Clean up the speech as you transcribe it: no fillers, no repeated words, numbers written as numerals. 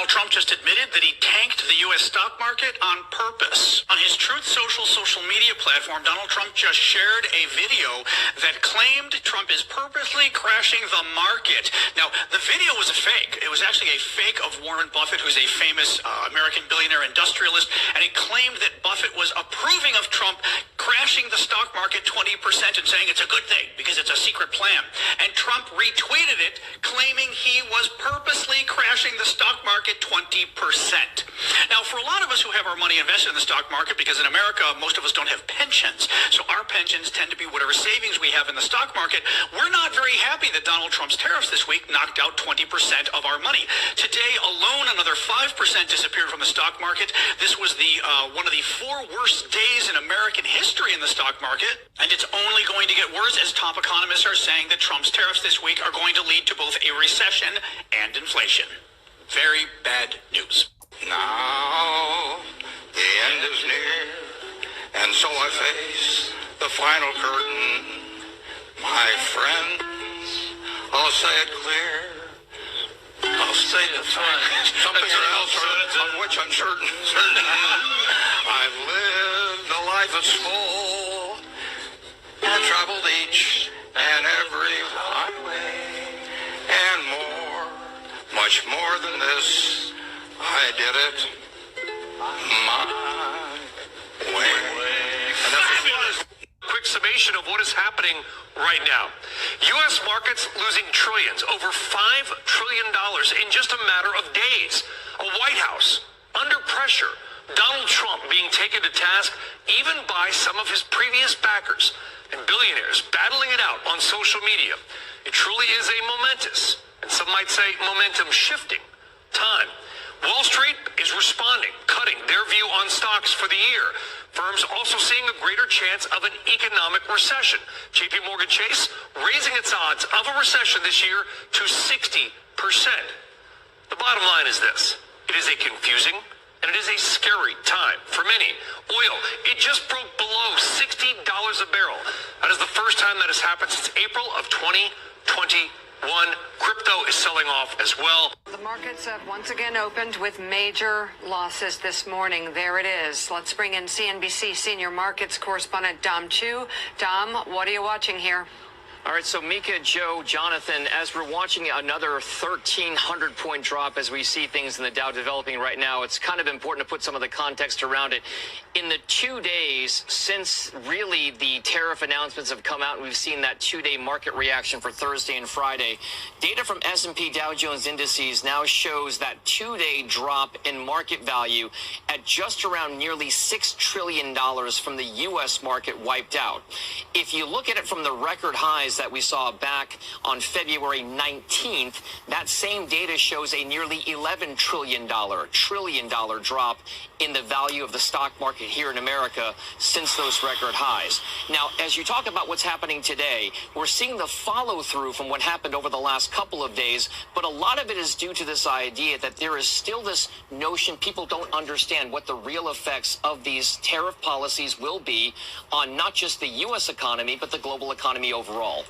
Donald Trump just admitted that he tanked the U.S. stock market on purpose. On his Truth social media platform, Donald Trump just shared a video that claimed Trump is purposely crashing the market. Now, the video was a fake. It was actually a fake of Warren Buffett, who's a famous American billionaire industrialist, and he claimed that Buffett was approving of Trump crashing the stock market 20% and saying it's a good thing because it's a secret plan. And Trump retweeted it, claiming he was purposely crashing the stock market 20%. Now, for a lot of us who have our money invested in the stock market, because in America, most of us don't have pensions, so our pensions tend to be whatever savings we have in the stock market, we're not very happy that Donald Trump's tariffs this week knocked out 20% of our money. Today alone, another 5% disappeared from the stock market. This was the one of the 4 worst days in American history in the stock market, and it's only going to get worse as top economists are saying that Trump's tariffs this week are going to lead to both a recession and inflation. Very bad news. Now, the end is near, and so I face the final curtain. My friends, I'll say it clear. I'll state it something else on which I'm certain. I've lived a life that's full and traveled each and every highway and more, much more than this. I did it my way. And that's a quick summation of what is happening right now. U.S. markets losing trillions, over $5 trillion in just a matter of days. A White House under pressure. Donald Trump being taken to task even by some of his previous backers, and billionaires battling it out on social media. It truly is a momentous, and some might say momentum shifting time. Wall Street is responding, cutting their view on stocks for the year. Firms also seeing a greater chance of an economic recession. JP Morgan Chase raising its odds of a recession this year to 60%. The bottom line is this. It is a confusing and it is a scary time for many. Oil, it just broke below $60 a barrel. That is the first time that has happened since April of 2021. Crypto is selling off as well. The markets have once again opened with major losses this morning. There it is. Let's bring in CNBC senior markets correspondent Dom Chu. Dom, what are you watching here? All right, so Mika, Joe, Jonathan, as we're watching another 1,300-point drop as we see things in the Dow developing right now, it's kind of important to put some of the context around it. In the 2 days since really the tariff announcements have come out and we've seen that 2-day market reaction for Thursday and Friday, data from S&P Dow Jones Indices now shows that 2-day drop in market value at just around nearly $6 trillion from the U.S. market wiped out. If you look at it from the record highs that we saw back on February 19th, that same data shows a nearly $11 trillion drop in the value of the stock market here in America since those record highs. Now, as you talk about what's happening today, we're seeing the follow-through from what happened over the last couple of days, but a lot of it is due to this idea that there is still this notion people don't understand what the real effects of these tariff policies will be on not just the U.S. economy, but the global economy overall.